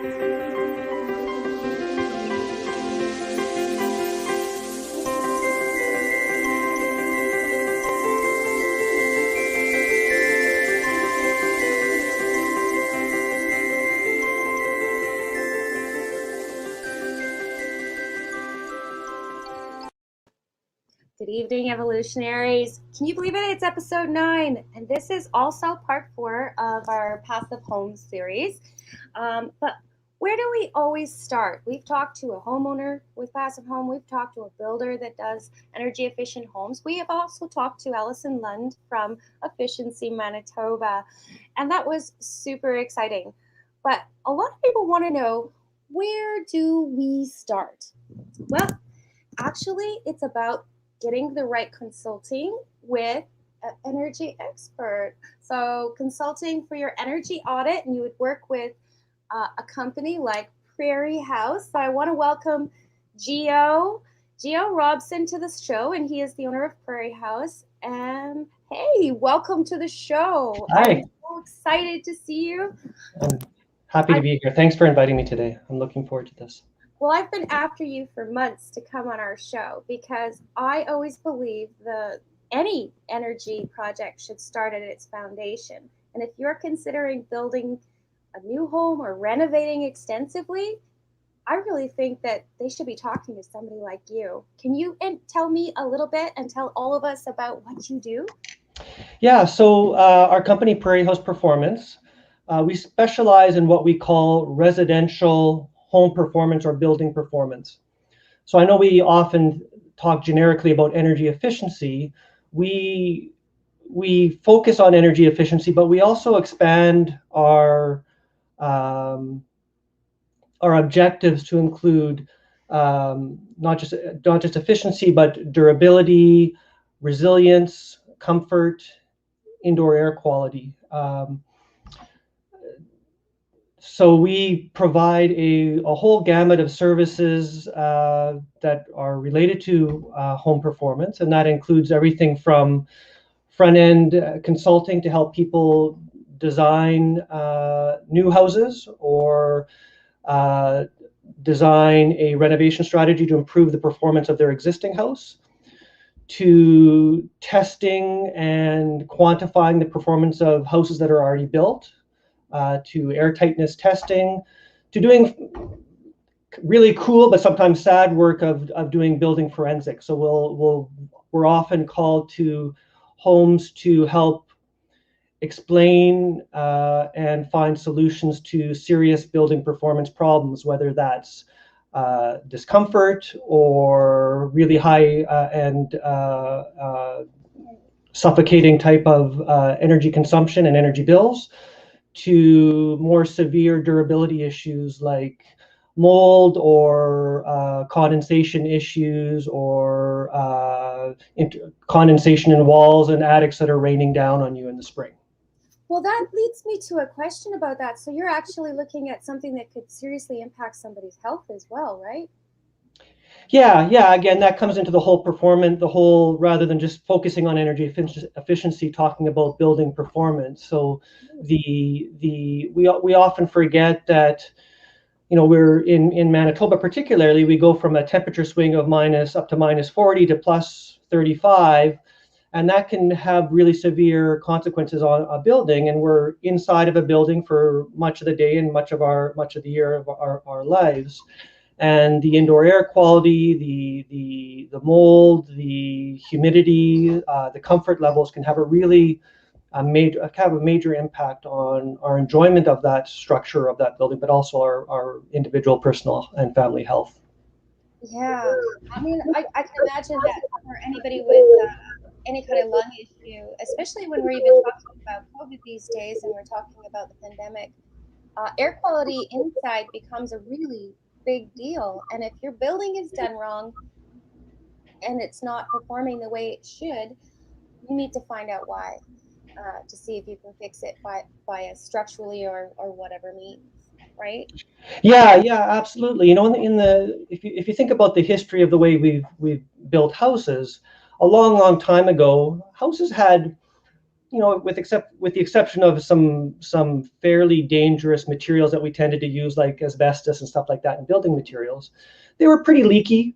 Good evening, evolutionaries. Can you believe it? It's episode 9, and this is also part 4 of our Passive Homes series. But where do we always start? We've talked to a homeowner with Passive Home. We've talked to a builder that does energy efficient homes. We have also talked to Allison Lund from Efficiency Manitoba, and that was super exciting. But a lot of people want to know, where do we start? Well, actually, it's about getting the right consulting with an energy expert. So consulting for your energy audit, and you would work with a company like Prairie House. So I want to welcome Gio Robson to the show, and he is the owner of Prairie House. And hey, welcome to the show. Hi. I'm so excited to see you. I'm happy to be here. Thanks for inviting me today. I'm looking forward to this. Well, I've been after you for months to come on our show because I always believe any energy project should start at its foundation. And if you're considering building a new home or renovating extensively, I really think that they should be talking to somebody like you. Can you tell me a little bit and tell all of us about what you do? Yeah, so our company, Prairie House Performance, we specialize in what we call residential home performance or building performance. So I know we often talk generically about energy efficiency. We focus on energy efficiency, but we also expand our objectives to include not just efficiency, but durability, resilience, comfort, indoor air quality. So we provide a whole gamut of services that are related to home performance, and that includes everything from front-end consulting to help people design new houses or design a renovation strategy to improve the performance of their existing house, to testing and quantifying the performance of houses that are already built, to air tightness testing, to doing really cool but sometimes sad work of doing building forensics. So we're often called to homes to help explain and find solutions to serious building performance problems, whether that's discomfort or really high and suffocating type of energy consumption and energy bills, to more severe durability issues like mold or condensation issues or condensation in walls and attics that are raining down on you in the spring. Well, that leads me to a question about that. So you're actually looking at something that could seriously impact somebody's health as well, right? Yeah. Again, that comes into the whole performance, rather than just focusing on energy efficiency, talking about building performance. So we often forget that, we're in Manitoba particularly, we go from a temperature swing of minus up to minus 40 to plus 35, and that can have really severe consequences on a building. And we're inside of a building for much of the day and much of the year of our lives. And the indoor air quality, the mold, the humidity, the comfort levels can have a major impact on our enjoyment of that structure of that building, but also our individual, personal, and family health. Yeah, I mean, I can imagine that for anybody with any kind of lung issue, especially when we're even talking about COVID these days and we're talking about the pandemic, air quality inside becomes a really big deal. And if your building is done wrong and it's not performing the way it should, you need to find out why, to see if you can fix it by a structurally or whatever means, right? Yeah, absolutely. If you think about the history of the way we've built houses, a long time ago, houses had with the exception of some fairly dangerous materials that we tended to use, like asbestos and stuff like that in building materials, they were pretty leaky.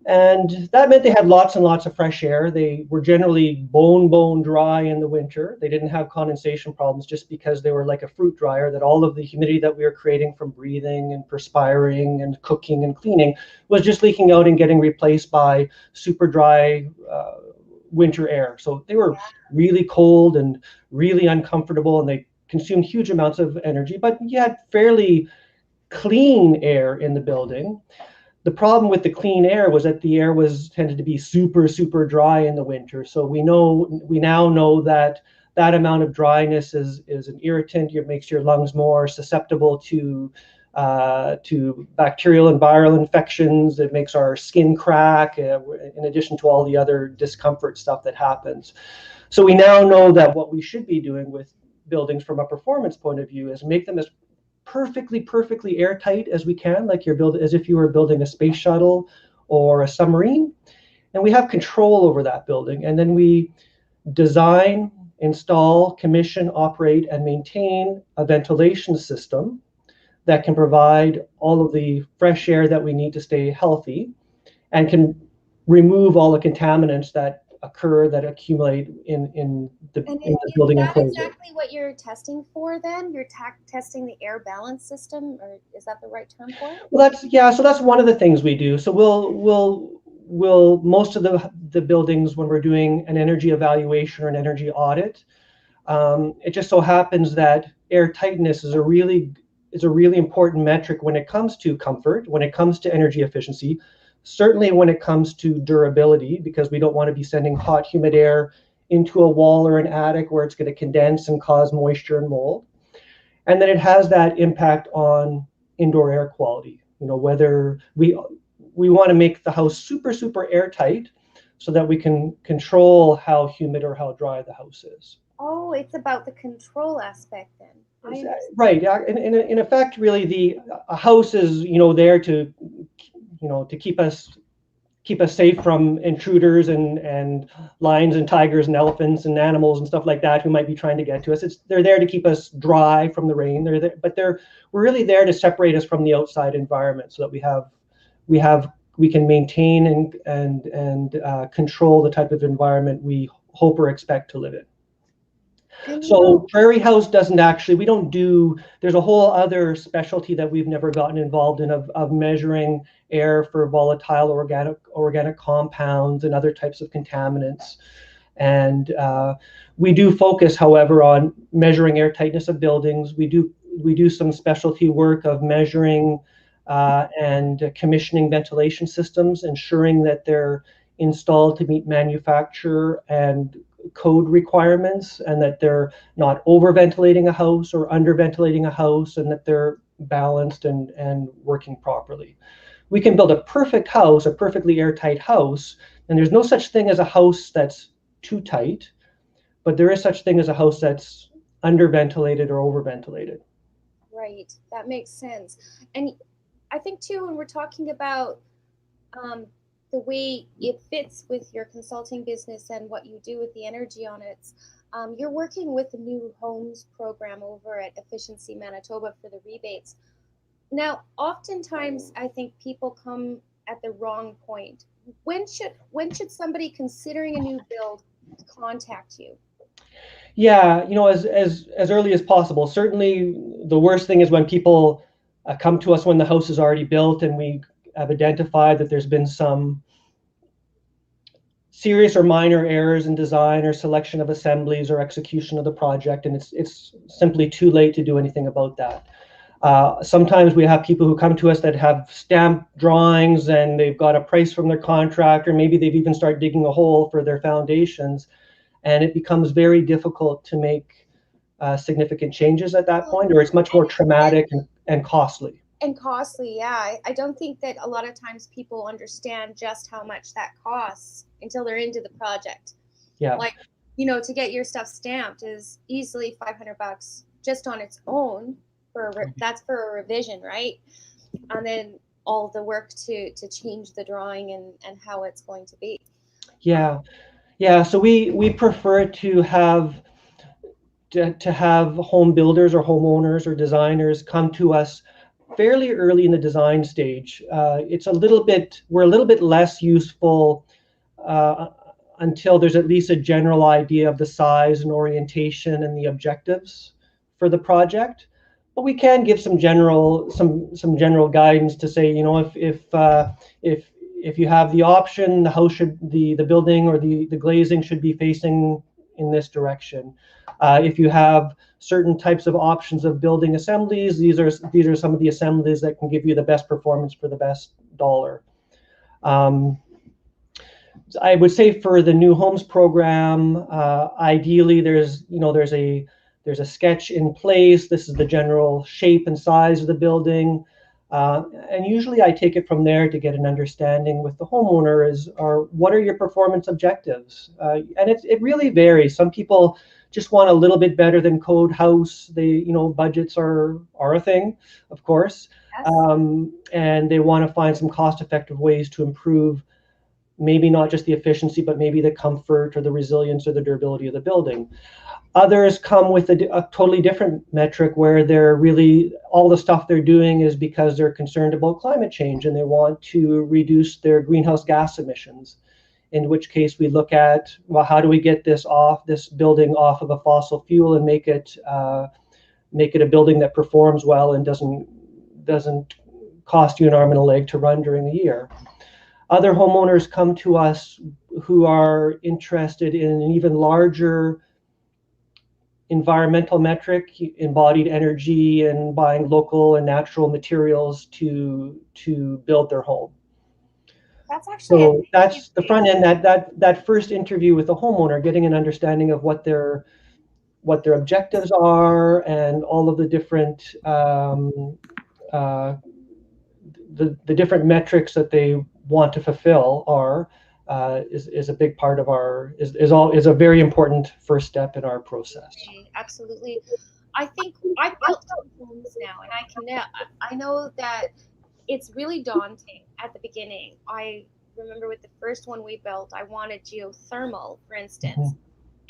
And that meant they had lots and lots of fresh air. They were generally bone dry in the winter. They didn't have condensation problems just because they were like a fruit dryer, that all of the humidity that we were creating from breathing and perspiring and cooking and cleaning was just leaking out and getting replaced by super dry winter air. So they were really cold and really uncomfortable, and they consumed huge amounts of energy, but you had fairly clean air in the building. The problem with the clean air was that the air tended to be super dry in the winter. So we now know that that amount of dryness is an irritant. It makes your lungs more susceptible to bacterial and viral infections. It makes our skin crack, in addition to all the other discomfort stuff that happens. So we now know that what we should be doing with buildings from a performance point of view is make them as perfectly airtight as we can, like as if you were building a space shuttle or a submarine. And we have control over that building. And then we design, install, commission, operate, and maintain a ventilation system that can provide all of the fresh air that we need to stay healthy, and can remove all the contaminants that accumulate in the building enclosure. Is that exactly what you're testing for then? You're testing the air balance system, or is that the right term for it? Well, so that's one of the things we do. So we'll most of the buildings, when we're doing an energy evaluation or an energy audit, it just so happens that air tightness is a really important metric when it comes to comfort, when it comes to energy efficiency, certainly when it comes to durability, because we don't want to be sending hot, humid air into a wall or an attic where it's going to condense and cause moisture and mold. And then it has that impact on indoor air quality. Whether we want to make the house super airtight so that we can control how humid or how dry the house is. Oh, it's about the control aspect then. Right. In effect, really, a house is there to keep us safe from intruders and lions and tigers and elephants and animals and stuff like that who might be trying to get to us. They're there to keep us dry from the rain. We're really there to separate us from the outside environment, so that we can maintain and control the type of environment we hope or expect to live in. So Prairie House there's a whole other specialty that we've never gotten involved in of measuring air for volatile organic compounds and other types of contaminants. And we do focus, however, on measuring air tightness of buildings. We do some specialty work of measuring and commissioning ventilation systems, ensuring that they're installed to meet manufacturer and code requirements, and that they're not over ventilating a house or under ventilating a house, and that they're balanced and working properly. We can build a perfect house, a perfectly airtight house, and there's no such thing as a house that's too tight, but there is such thing as a house that's under ventilated or over ventilated. Right, that makes sense. And I think too, when we're talking about the way it fits with your consulting business and what you do with the energy audits, you're working with the new homes program over at Efficiency Manitoba for the rebates. Now, oftentimes I think people come at the wrong point. When should somebody considering a new build contact you? Yeah, as early as possible. Certainly, the worst thing is when people come to us when the house is already built and we have identified that there's been some serious or minor errors in design or selection of assemblies or execution of the project, and it's simply too late to do anything about that. Sometimes we have people who come to us that have stamped drawings and they've got a price from their contractor. Maybe they've even started digging a hole for their foundations, and it becomes very difficult to make significant changes at that point, or it's much more traumatic and costly. And costly, yeah. I don't think that a lot of times people understand just how much that costs until they're into the project. Yeah. Like, to get your stuff stamped is easily $500 just on its own. That's for a revision, right? And then all the work to change the drawing and how it's going to be. Yeah. So we prefer to have to have home builders or homeowners or designers come to us fairly early in the design stage. We're a little bit less useful until there's at least a general idea of the size and orientation and the objectives for the project. But we can give some general guidance to say, if you have the option, the house should the building or the glazing should be facing in this direction. If you have certain types of options of building assemblies, these are some of the assemblies that can give you the best performance for the best dollar. I would say for the new homes program, ideally there's a sketch in place. This is the general shape and size of the building. And usually I take it from there to get an understanding with the homeowner what are your performance objectives? And it really varies. Some people just want a little bit better than code house. Budgets are a thing, of course. Yes. And they want to find some cost-effective ways to improve maybe not just the efficiency, but maybe the comfort or the resilience or the durability of the building. Others come with a totally different metric where they're really, all the stuff they're doing is because they're concerned about climate change and they want to reduce their greenhouse gas emissions. In which case we look at, well, how do we get this building off of a fossil fuel and make it a building that performs well and doesn't cost you an arm and a leg to run during the year. Other homeowners come to us who are interested in an even larger environmental metric, embodied energy, and buying local and natural materials to build their home. That's actually so that's the front end. That first interview with the homeowner, getting an understanding of what their objectives are and all of the different the different metrics that they want to fulfill is a big part of is a very important first step in our process. Absolutely. I think I've built 2 homes now, and I know that it's really daunting at the beginning. I remember with the first one we built, I wanted geothermal, for instance,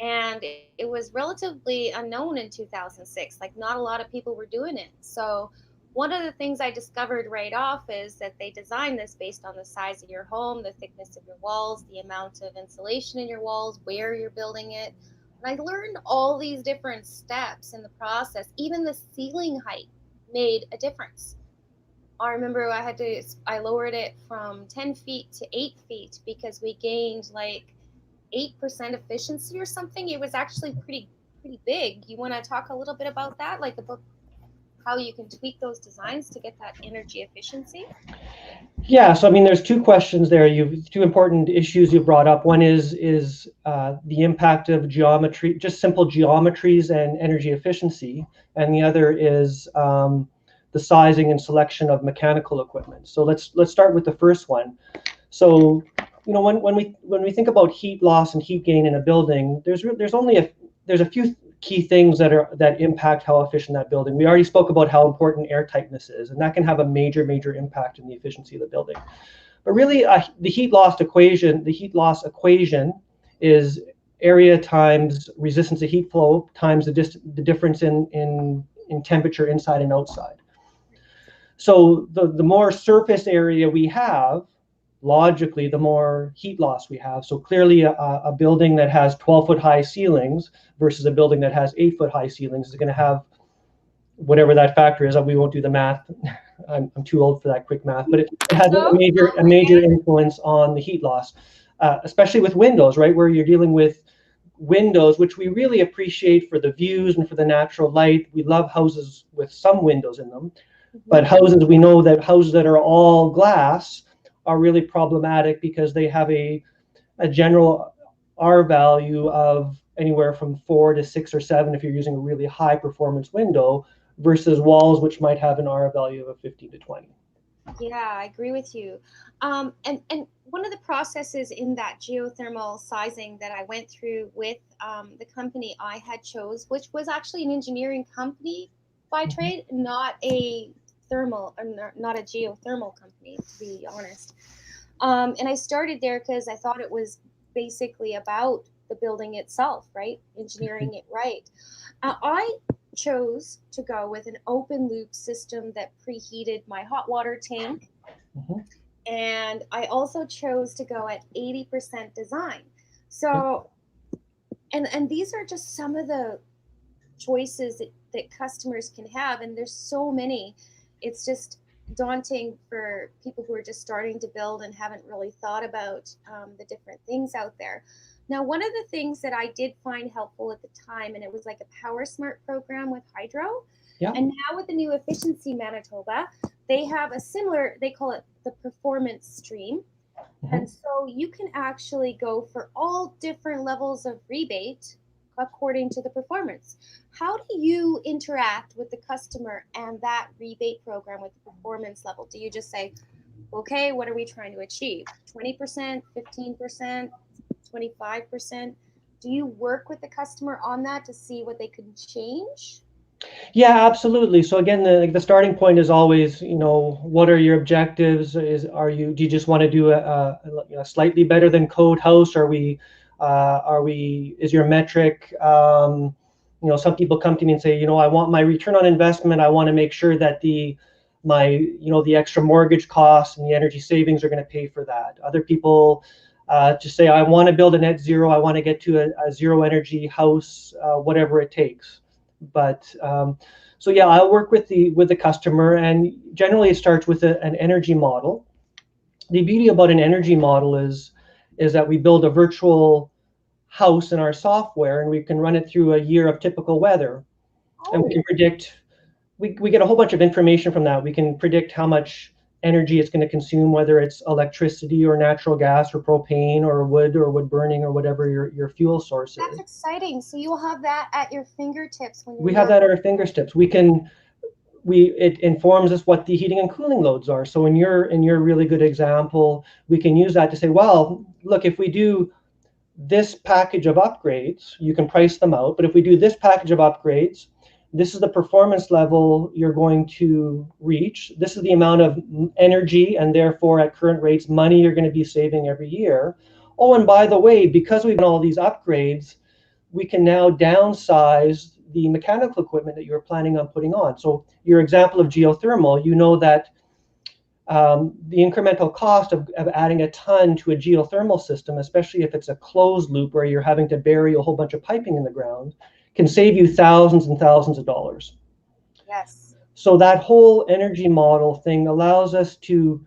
and it was relatively unknown in 2006. Like, not a lot of people were doing it. So one of the things I discovered right off is that they designed this based on the size of your home, the thickness of your walls, the amount of insulation in your walls, where you're building it. And I learned all these different steps in the process. Even the ceiling height made a difference. I remember I lowered it from 10 feet to 8 feet because we gained like 8% efficiency or something. It was actually pretty big. You want to talk a little bit about that, like about how you can tweak those designs to get that energy efficiency? Yeah, so I mean, there's 2 questions there. Two important issues you brought up. One is the impact of geometry, just simple geometries and energy efficiency, and the other is the sizing and selection of mechanical equipment. So let's start with the first one. So when we think about heat loss and heat gain in a building, there's a few key things that impact how efficient that building. We already spoke about how important air tightness is, and that can have a major impact in the efficiency of the building. But really, the heat loss equation is area times resistance to heat flow times the difference in temperature inside and outside. So the more surface area we have, logically, the more heat loss we have. So clearly a building that has 12-foot high ceilings versus a building that has 8-foot high ceilings is going to have whatever that factor is. We won't do the math. I'm too old for that quick math, but it has a major influence on the heat loss, especially with windows, right? Where you're dealing with windows, which we really appreciate for the views and for the natural light. We love houses with some windows in them, but we know that houses that are all glass are really problematic because they have a general R value of anywhere from 4 to 6 or 7 if you're using a really high performance window, versus walls which might have an R value of 15 to 20. Yeah, I agree with you. And one of the processes in that geothermal sizing that I went through with the company I had chose, which was actually an engineering company by trade, not a not a geothermal company, to be honest. And I started there because I thought it was basically about the building itself, right? Engineering it right. I chose to go with an open loop system that preheated my hot water tank. Mm-hmm. And I also chose to go at 80% design. So, and these are just some of the choices that customers can have. And there's so many. It's just daunting for people who are just starting to build and haven't really thought about the different things out there. Now, one of the things that I did find helpful at the time, and it was like a Power Smart program with Hydro. Yeah. And now with the new Efficiency Manitoba, they have a similar, they call it the performance stream. Mm-hmm. And so you can actually go for all different levels of rebate according to the performance. How do you interact with the customer and that rebate program with the performance level? Do you just say, okay, what are we trying to achieve? 20%, 15%, 25%? Do you work with the customer on that to see what they can change? Yeah, absolutely. So again, the starting point is always, what are your objectives? Do you just want to do a slightly better than code house? Is your metric, some people come to me and say, I want my return on investment. I want to make sure that the extra mortgage costs and the energy savings are going to pay for that. Other people just say, I want to build a net zero. I want to get to a zero energy house, whatever it takes. But so yeah, I'll work with the customer, and generally it starts with an energy model. The beauty about an energy model is that we build a virtual house in our software, and we can run it through a year of typical weather, and we can predict. We get a whole bunch of information from that. We can predict how much energy it's going to consume, whether it's electricity or natural gas or propane or wood burning or whatever your fuel source is. That's exciting. So you will have that at your fingertips when we have that at our fingertips. It informs us what the heating and cooling loads are. So in your really good example, we can use that to say, well, look, if we do this package of upgrades, you can price them out. But if we do this package of upgrades, this is the performance level you're going to reach. This is the amount of energy, and therefore at current rates, money you're going to be saving every year. Oh, and by the way, because we've done all these upgrades, we can now downsize the mechanical equipment that you were planning on putting on. So your example of geothermal, you know that the incremental cost of adding a ton to a geothermal system, especially if it's a closed loop where you're having to bury a whole bunch of piping in the ground, can save you thousands and thousands of dollars. Yes. So that whole energy model thing allows us to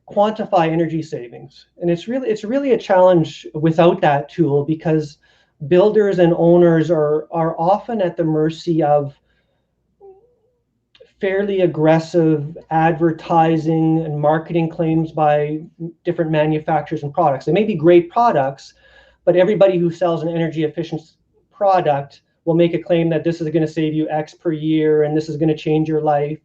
quantify energy savings. And it's really a challenge without that tool, because builders and owners are often at the mercy of fairly aggressive advertising and marketing claims by different manufacturers and products. They may be great products, but everybody who sells an energy efficient product will make a claim that this is going to save you X per year and this is going to change your life.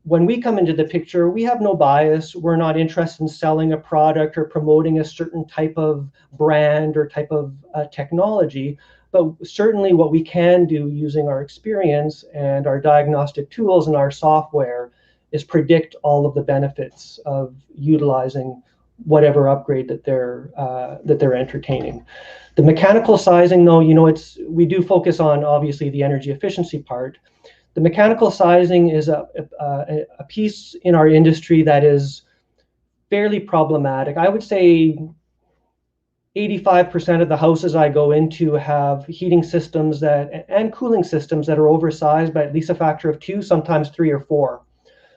When we come into the picture, we have no bias. We're not interested in selling a product or promoting a certain type of brand or type of technology. But certainly what we can do using our experience and our diagnostic tools and our software is predict all of the benefits of utilizing whatever upgrade that they're entertaining. The mechanical sizing, though, we do focus on obviously the energy efficiency part. The mechanical sizing is a piece in our industry that is fairly problematic. I would say 85% of the houses I go into have heating systems and cooling systems that are oversized by at least a factor of 2, sometimes 3 or 4.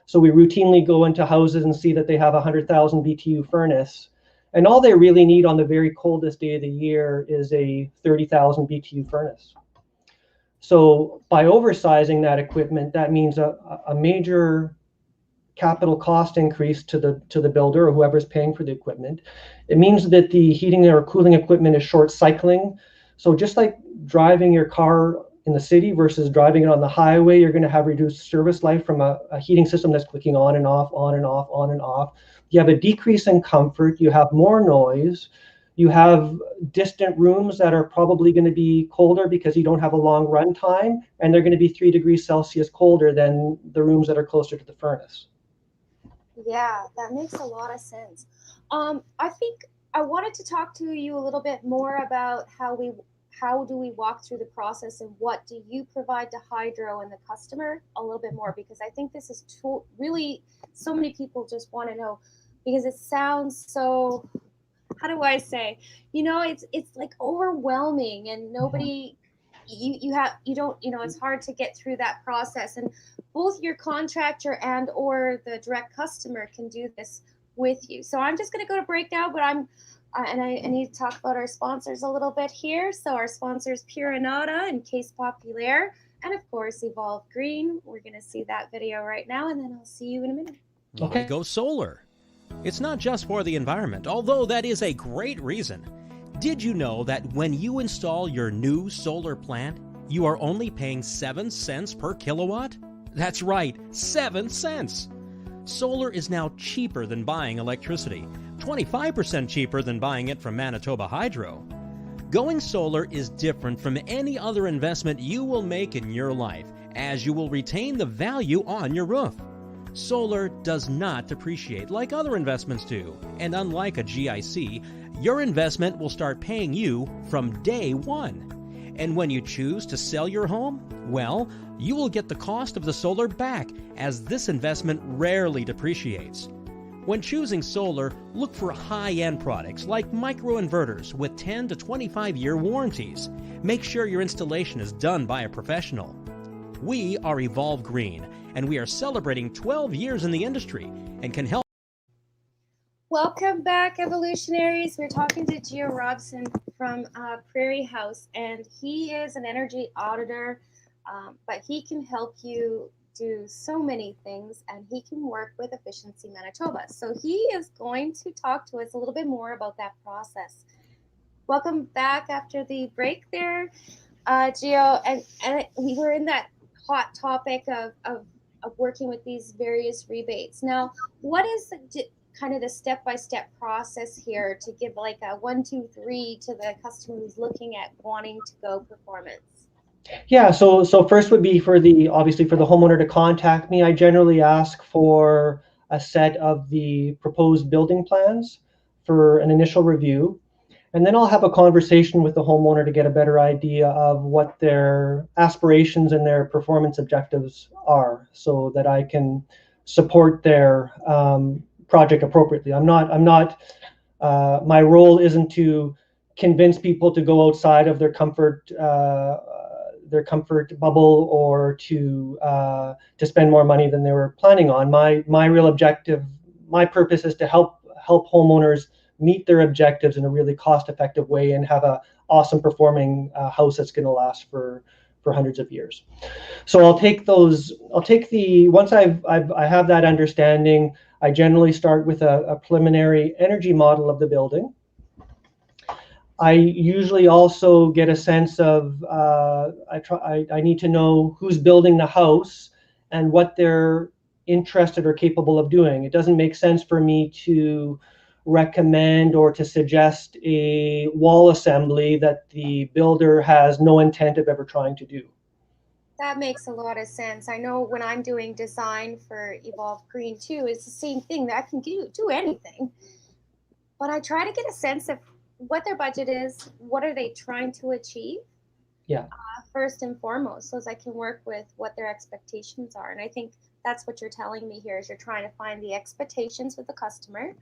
So we routinely go into houses and see that they have a 100,000 BTU furnace, and all they really need on the very coldest day of the year is a 30,000 BTU furnace. So by oversizing that equipment, that means a major capital cost increase to the builder or whoever's paying for the equipment. It means that the heating or cooling equipment is short cycling. So just like driving your car in the city versus driving it on the highway, you're going to have reduced service life from a heating system that's clicking on and off, on and off, on and off. You have a decrease in comfort. You have more noise. You have distant rooms that are probably going to be colder because you don't have a long run time, and they're going to be 3 degrees Celsius colder than the rooms that are closer to the furnace. Yeah, that makes a lot of sense. I think I wanted to talk to you a little bit more about how do we walk through the process and what do you provide to Hydro and the customer a little bit more, because I think this is really so many people just want to know, because it sounds so, how do I say, it's like overwhelming and nobody, you don't, it's hard to get through that process, and both your contractor and or the direct customer can do this with you. So I'm just going to go to break now, but I need to talk about our sponsors a little bit here. So our sponsors, Pure Anada and Case Populaire, and of course Evolve Green. We're going to see that video right now, and then I'll see you in a minute. Okay. Why go solar? It's not just for the environment, although that is a great reason. Did you know that when you install your new solar plant, you are only paying 7 cents per kilowatt? That's right, 7 cents. Solar is now cheaper than buying electricity, 25% cheaper than buying it from Manitoba Hydro. Going solar is different from any other investment you will make in your life, as you will retain the value on your roof. Solar does not depreciate like other investments do, and unlike a GIC, your investment will start paying you from day one. And when you choose to sell your home, well, you will get the cost of the solar back, as this investment rarely depreciates. When choosing solar, look for high-end products like microinverters with 10 to 25-year warranties. Make sure your installation is done by a professional. We are Evolve Green, and we are celebrating 12 years in the industry and can help. Welcome back, evolutionaries. We're talking to Gio Robson from Prairie House, and he is an energy auditor, but he can help you do so many things, and he can work with Efficiency Manitoba. So he is going to talk to us a little bit more about that process. Welcome back after the break there, Gio, and we were in that hot topic of working with these various rebates. Now, what is kind of the step-by-step process here to give like a 1, 2, 3 to the customer who's looking at wanting to go performance? Yeah, so first would be obviously for the homeowner to contact me. I generally ask for a set of the proposed building plans for an initial review. And then I'll have a conversation with the homeowner to get a better idea of what their aspirations and their performance objectives are, so that I can support their project appropriately. My role isn't to convince people to go outside of their comfort bubble, or to spend more money than they were planning on. My real objective, my purpose, is to help homeowners meet their objectives in a really cost-effective way and have a awesome performing house that's going to last for hundreds of years. So once I have that understanding, I generally start with a preliminary energy model of the building. I usually also get a sense of, I need to know who's building the house and what they're interested or capable of doing. It doesn't make sense for me to recommend or to suggest a wall assembly that the builder has no intent of ever trying to do. That makes a lot of sense. I know when I'm doing design for Evolve Green too, it's the same thing. That I can do anything, but I try to get a sense of what their budget is, what are they trying to achieve, first and foremost, so as I can work with what their expectations are. And I think that's what you're telling me here, is you're trying to find the expectations with the customer.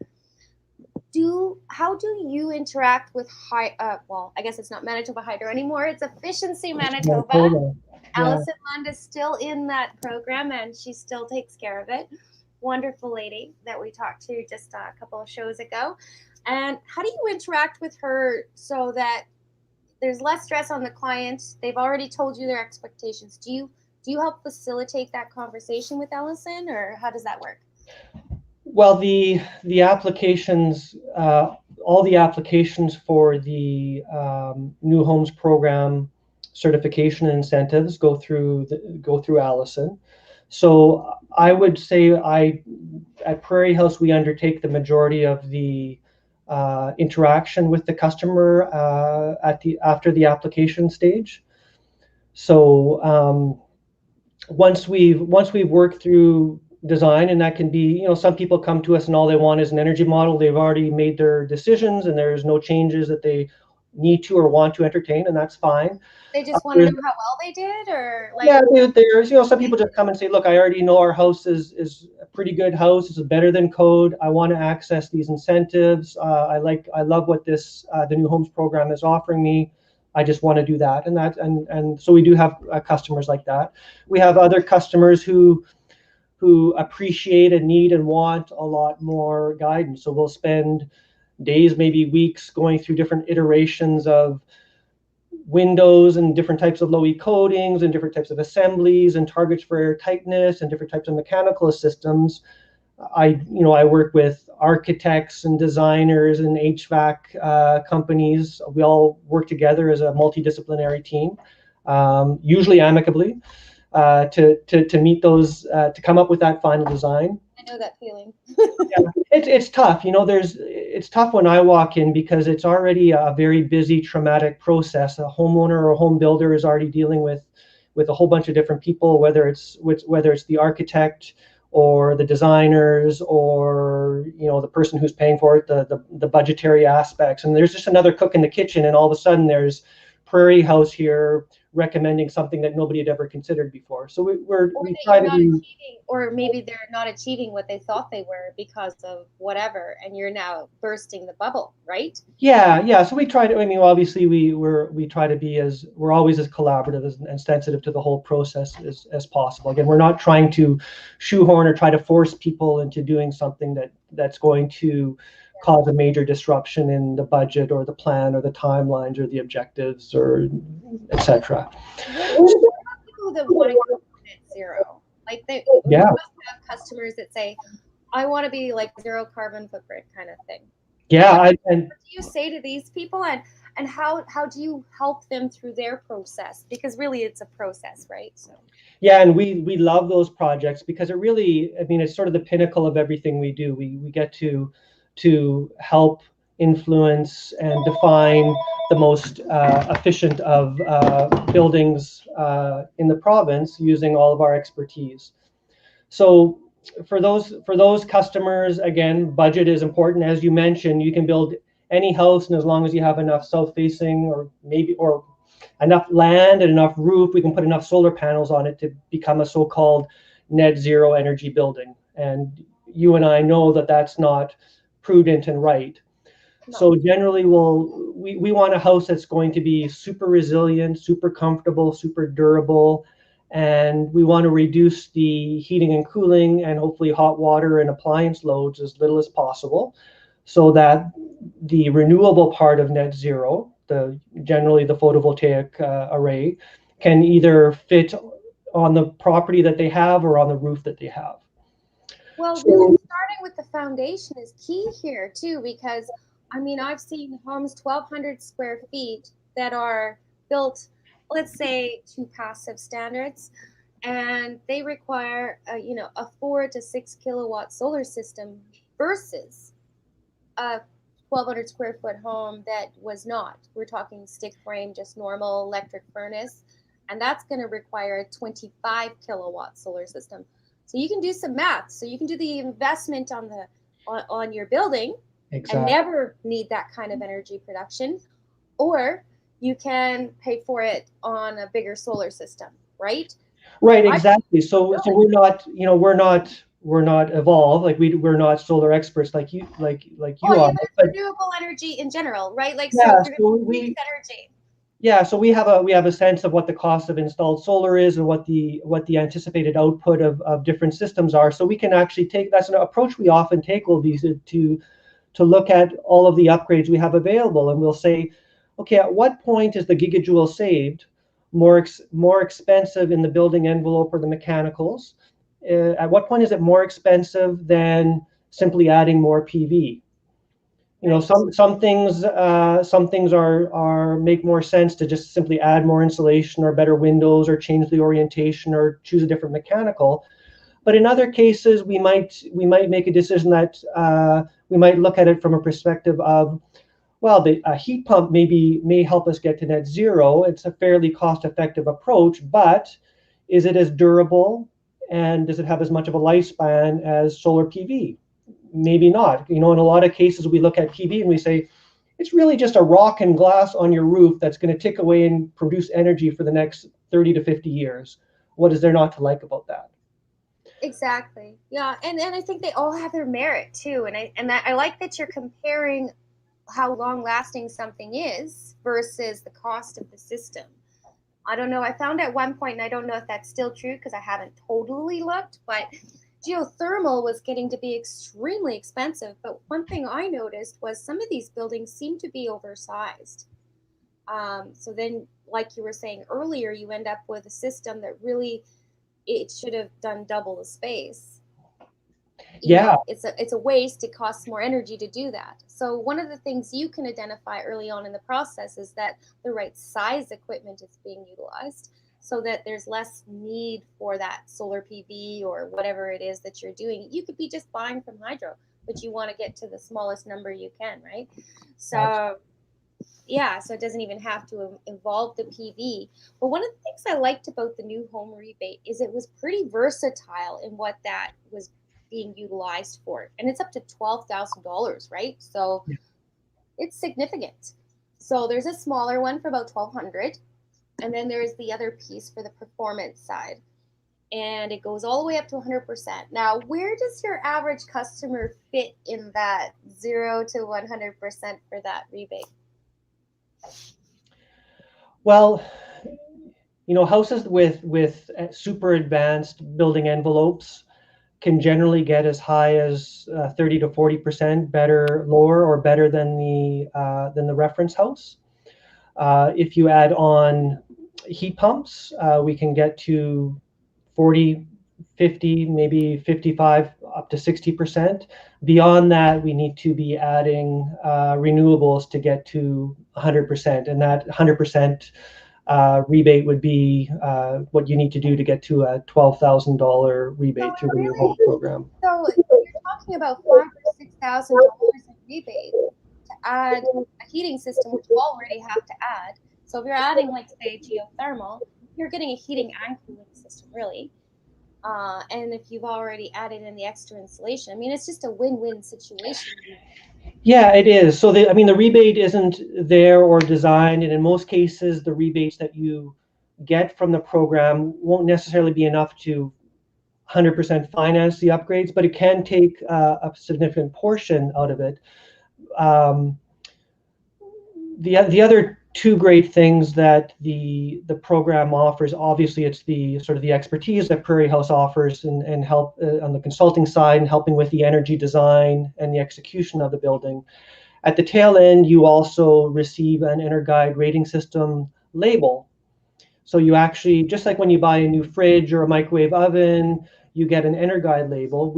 How do you interact with well, I guess it's not Manitoba Hydro anymore, it's Efficiency Manitoba. Allison Lund is still in that program, and she still takes care of it. Wonderful lady that we talked to just a couple of shows ago. And how do you interact with her so that there's less stress on the client? They've already told you their expectations. Do you help facilitate that conversation with Allison, or how does that work? Well, the applications, all the applications for the new homes program certification and incentives go through Allison. So I would say at Prairie House, we undertake the majority of the interaction with the customer after the application stage. So once we've worked through design, and that can be, some people come to us and all they want is an energy model. They've already made their decisions and there's no changes that they need to or want to entertain, and that's fine. They just want to know how well they did, or like. Yeah, there's, some people just come and say, look, I already know our house is a pretty good house. It's better than code. I want to access these incentives. I love what this the new homes program is offering me. I just want to do that, and so we do have customers like that. We have other customers who appreciate and need and want a lot more guidance. So we'll spend days, maybe weeks, going through different iterations of windows and different types of low E coatings and different types of assemblies and targets for air tightness and different types of mechanical systems. I work with architects and designers and HVAC companies. We all work together as a multidisciplinary team, usually amicably, to meet those, to come up with that final design. I know that feeling. Yeah, it's tough. It's tough when I walk in because it's already a very busy, traumatic process. A homeowner or a home builder is already dealing with a whole bunch of different people, whether it's the architect or the designers or the person who's paying for it, the budgetary aspects. And there's just another cook in the kitchen, and all of a sudden there's Prairie House here recommending something that nobody had ever considered before. So we try to do, or maybe they're not achieving what they thought they were because of whatever, and you're now bursting the bubble, right? Yeah. So we try to. Obviously we try to be we're always as collaborative and sensitive to the whole process as possible. Again, we're not trying to shoehorn or try to force people into doing something that's going to cause a major disruption in the budget or the plan or the timelines or the objectives or etc. People that want to go net zero, like they must have customers that say, I want to be like zero carbon footprint kind of thing. Yeah. What do you say to these people, and how do you help them through their process? Because really it's a process, right? So yeah, and we love those projects because it really, it's sort of the pinnacle of everything we do. We get to help influence and define the most efficient of buildings in the province using all of our expertise. So for those customers, again, budget is important. As you mentioned, you can build any house, and as long as you have enough south-facing or enough land and enough roof, we can put enough solar panels on it to become a so-called net zero energy building. And you and I know that that's not prudent and right. No. So generally we want a house that's going to be super resilient, super comfortable, super durable, and we want to reduce the heating and cooling and hopefully hot water and appliance loads as little as possible, so that the renewable part of net zero, generally the photovoltaic array, can either fit on the property that they have or on the roof that they have. Well, really starting with the foundation is key here too, because I've seen homes 1,200 square feet that are built, let's say, to passive standards, and they require a 4 to 6 kilowatt solar system versus a 1,200 square foot home that was not. We're talking stick frame, just normal electric furnace, and that's going to require a 25 kilowatt solar system. So you can do some math. So you can do the investment on your building. Exactly. And never need that kind of energy production, or you can pay for it on a bigger solar system, right? Right, exactly. So we're not evolved, like we're not solar experts like you are. Yeah, but renewable energy in general, right? Like energy. Yeah, so we have a sense of what the cost of installed solar is and what the anticipated output of different systems are. So we can actually that's an approach we often take will be to look at all of the upgrades we have available, and we'll say, okay, at what point is the gigajoule saved more expensive in the building envelope or the mechanicals? At what point is it more expensive than simply adding more PV? Some things are make more sense to just simply add more insulation or better windows or change the orientation or choose a different mechanical. But in other cases, we might make a decision that we might look at it from a perspective of, well, a heat pump may help us get to net zero. It's a fairly cost-effective approach, but is it as durable And does it have as much of a lifespan as solar PV? Maybe not. In a lot of cases, we look at PV and we say, it's really just a rock and glass on your roof that's going to tick away and produce energy for the next 30 to 50 years. What is there not to like about that? Exactly. Yeah, and I think they all have their merit too. And I like that you're comparing how long lasting something is versus the cost of the system. I don't know. I found at one point, and I don't know if that's still true because I haven't totally looked, but geothermal was getting to be extremely expensive. But one thing I noticed was some of these buildings seem to be oversized. So then, like you were saying earlier, you end up with a system that really, it should have done double the space. It's a waste. It costs more energy to do that. So one of the things you can identify early on in the process is that the right size equipment is being utilized, so that there's less need for that solar PV or whatever it is that you're doing. You could be just buying from hydro, but you want to get to the smallest number you can, right? So yeah, so it doesn't even have to involve the PV. But one of the things I liked about the new home rebate is it was pretty versatile in what that was being utilized for, and it's up to $12,000, right? So it's significant. So there's a smaller one for about $1,200, and then there's the other piece for the performance side, and it goes all the way up to 100%. Now, where does your average customer fit in that 0 to 100% for that rebate? Well, houses with super advanced building envelopes can generally get as high as 30 to 40% lower or better than the reference house. If you add on heat pumps, we can get to 40, 50, maybe 55, up to 60%. Beyond that, we need to be adding renewables to get to 100%, and that 100% rebate would be what you need to do to get to a $12,000 rebate through the new home program. So you're talking about $5,000 or $6,000 in rebate to add a heating system, which you already have to add. So if you're adding, like, say, geothermal, you're getting a heating and cooling system, really. And if you've already added in the extra insulation, I mean, it's just a win-win situation. Yeah, it is. So the rebate isn't there or designed, and in most cases, the rebates that you get from the program won't necessarily be enough to 100% finance the upgrades, but it can take a significant portion out of it. The other two great things that the program offers, obviously, it's the sort of the expertise that Prairie House offers and help on the consulting side and helping with the energy design and the execution of the building. At the tail end, you also receive an EnerGuide rating system label. So you actually, just like when you buy a new fridge or a microwave oven, you get an EnerGuide label.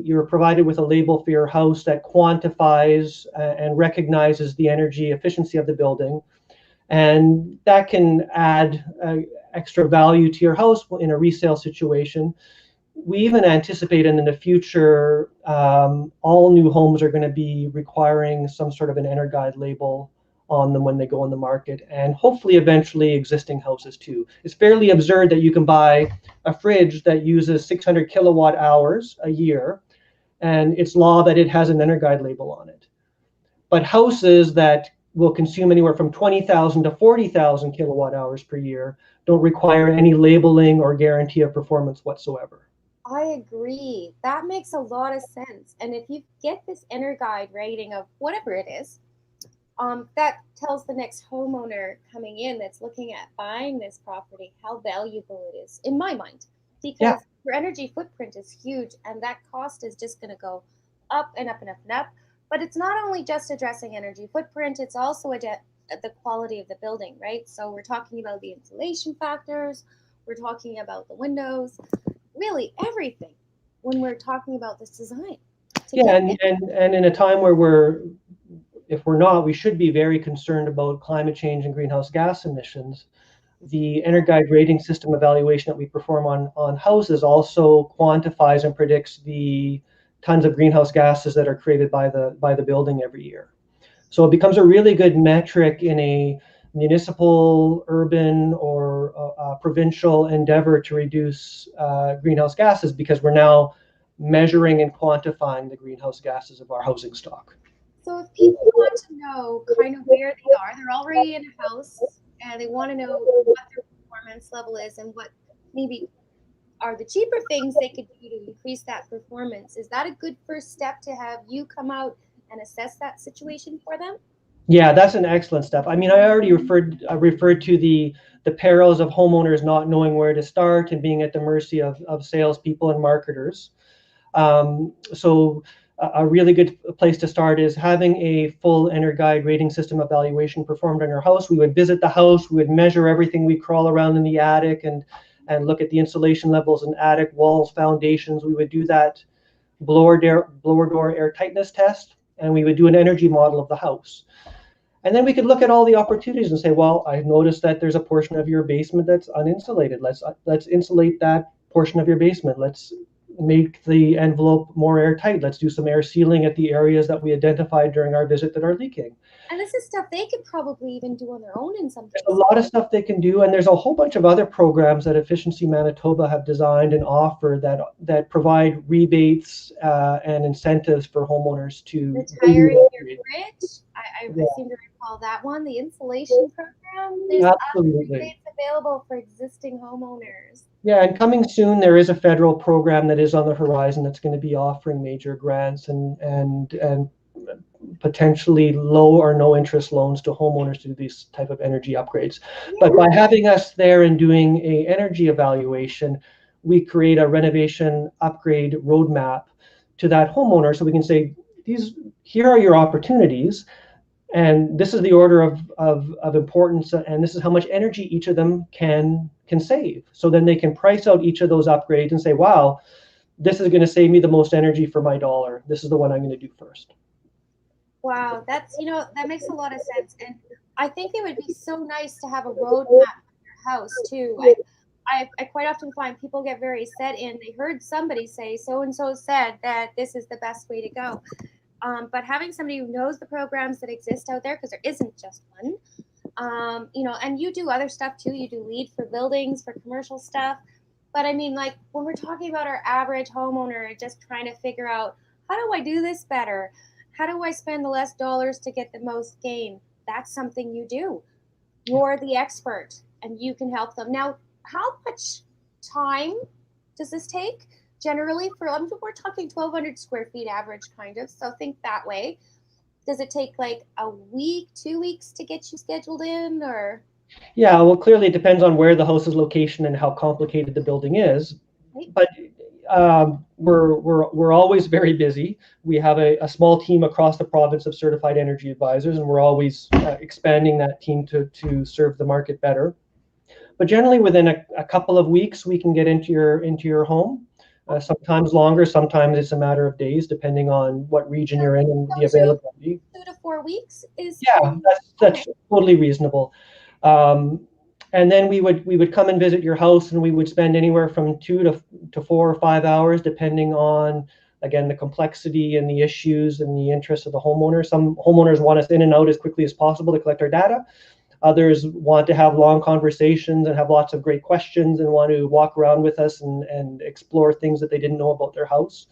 You're provided with a label for your house that quantifies and recognizes the energy efficiency of the building. And that can add extra value to your house in a resale situation. We even anticipate in the future, all new homes are going to be requiring some sort of an EnerGuide label on them when they go on the market, and hopefully eventually existing houses too. It's fairly absurd that you can buy a fridge that uses 600 kilowatt hours a year, and it's law that it has an EnerGuide label on it. But houses that will consume anywhere from 20,000 to 40,000 kilowatt hours per year don't require any labeling or guarantee of performance whatsoever. I agree. That makes a lot of sense. And if you get this EnerGuide rating of whatever it is, that tells the next homeowner coming in that's looking at buying this property how valuable it is, in my mind, because your energy footprint is huge, and that cost is just going to go up and up and up and up. But it's not only just addressing energy footprint, it's also the quality of the building, right? So we're talking about the insulation factors, we're talking about the windows, really everything when we're talking about this design. And in a time where if we're not, we should be very concerned about climate change and greenhouse gas emissions. The EnerGuide rating system evaluation that we perform on houses also quantifies and predicts the tons of greenhouse gases that are created by the building every year. So it becomes a really good metric in a municipal, urban, or provincial endeavor to reduce greenhouse gases, because we're now measuring and quantifying the greenhouse gases of our housing stock. So if people want to know kind of where they are, they're already in a house and they want to know what their performance level is and what maybe are the cheaper things they could do to increase that performance. Is that a good first step to have you come out and assess that situation for them? Yeah, that's an excellent step. I mean, I already referred to the perils of homeowners not knowing where to start and being at the mercy of salespeople and marketers. So a really good place to start is having a full EnerGuide rating system evaluation performed on your house. We would visit the house, we would measure everything, we crawl around in the attic and look at the insulation levels in attic, walls, foundations. We would do that blower door air tightness test, and we would do an energy model of the house. And then we could look at all the opportunities and say, well, I've noticed that there's a portion of your basement that's uninsulated. Let's insulate that portion of your basement. Let's make the envelope more airtight. Let's do some air sealing at the areas that we identified during our visit that are leaking. And this is stuff they could probably even do on their own in some cases. There's a lot of stuff they can do, and there's a whole bunch of other programs that Efficiency Manitoba have designed and offer that provide rebates and incentives for homeowners to retire your fridge. I seem to recall that one. The insulation program. There's other rebates available for existing homeowners. Yeah, and coming soon, there is a federal program that is on the horizon that's going to be offering major grants and potentially low or no interest loans to homeowners to do these type of energy upgrades. Yeah. But by having us there and doing a energy evaluation, we create a renovation upgrade roadmap to that homeowner, so we can say, here are your opportunities, and this is the order of importance, and this is how much energy each of them can save. So then they can price out each of those upgrades and say, wow, this is going to save me the most energy for my dollar. This is the one I'm going to do first. Wow, that makes a lot of sense. And I think it would be so nice to have a roadmap for your house too. I quite often find people get very set in, they heard somebody say, so-and-so said that this is the best way to go. But having somebody who knows the programs that exist out there, because there isn't just one, and you do other stuff too. You do LEED for buildings, for commercial stuff. But I mean, like when we're talking about our average homeowner just trying to figure out, how do I do this better? How do I spend the less dollars to get the most gain? That's something you do. You're the expert and you can help them. Now, how much time does this take? Generally, we're talking 1,200 square feet average, kind of. So think that way. Does it take like a week, 2 weeks to get you scheduled in, or? Yeah, well, clearly it depends on where the house's location and how complicated the building is. Right. But we're always very busy. We have a small team across the province of certified energy advisors, and we're always expanding that team to serve the market better. But generally, within a couple of weeks, we can get into your home. Sometimes longer, sometimes it's a matter of days, depending on what region you're in and the availability. 2 to 4 weeks is. Yeah, that's okay. Totally reasonable. And then we would come and visit your house, and we would spend anywhere from 2 to 4 or 5 hours, depending on, again, the complexity and the issues and the interests of the homeowner. Some homeowners want us in and out as quickly as possible to collect our data. Others want to have long conversations and have lots of great questions and want to walk around with us and explore things that they didn't know about their house.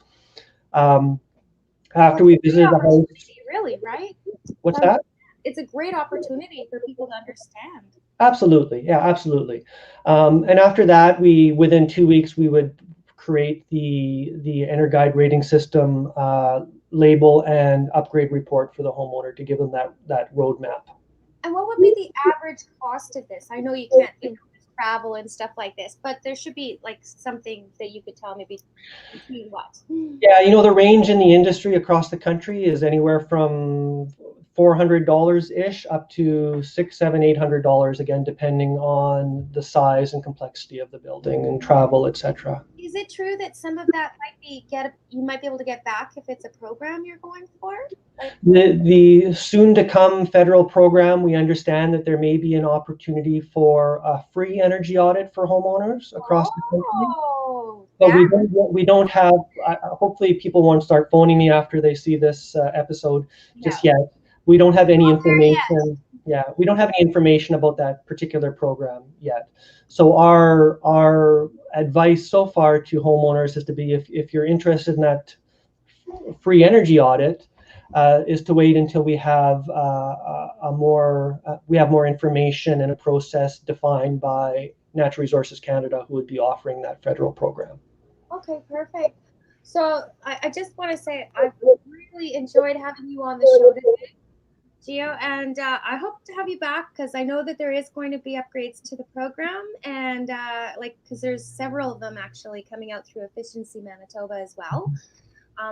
After we visited the house. Really, right? What's that? It's a great opportunity for people to understand. Absolutely. Yeah, absolutely. And after that, within 2 weeks, we would create the EnerGuide rating system label and upgrade report for the homeowner to give them that roadmap. And what would be the average cost of this? I know you can't travel and stuff like this, but there should be like something that you could tell me between what? Yeah, the range in the industry across the country is anywhere from $400-ish up to $600, $700, $800, again, depending on the size and complexity of the building and travel, etc. Is it true that some of that you might be able to get back if it's a program you're going for? The soon-to-come federal program, we understand that there may be an opportunity for a free energy audit for homeowners across the country. But we don't have. Hopefully, people won't start phoning me after they see this episode just yet. We don't have any information. Yeah, we don't have any information about that particular program yet. So our advice so far to homeowners is to be, if you're interested in that free energy audit, is to wait until we have more information and a process defined by Natural Resources Canada, who would be offering that federal program. Okay, perfect. So I just want to say I've really enjoyed having you on the show today, Gio, and I hope to have you back because I know that there is going to be upgrades to the program, and because there's several of them actually coming out through Efficiency Manitoba as well,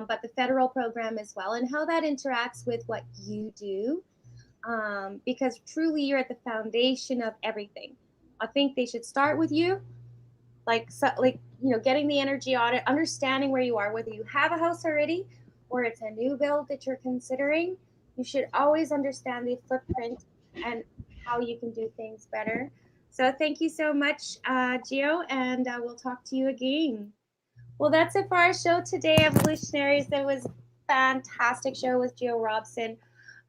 but the federal program as well, and how that interacts with what you do, because truly you're at the foundation of everything. I think they should start with you, getting the energy audit, understanding where you are, whether you have a house already or it's a new build that you're considering. You should always understand the footprint and how you can do things better. So thank you so much, Gio, and we'll talk to you again. Well, that's it for our show today, Evolutionaries. That was a fantastic show with Gio Robson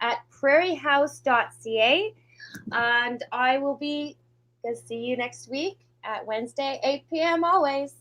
at prairiehouse.ca. And I will be, see you next week at Wednesday, 8 p.m. always.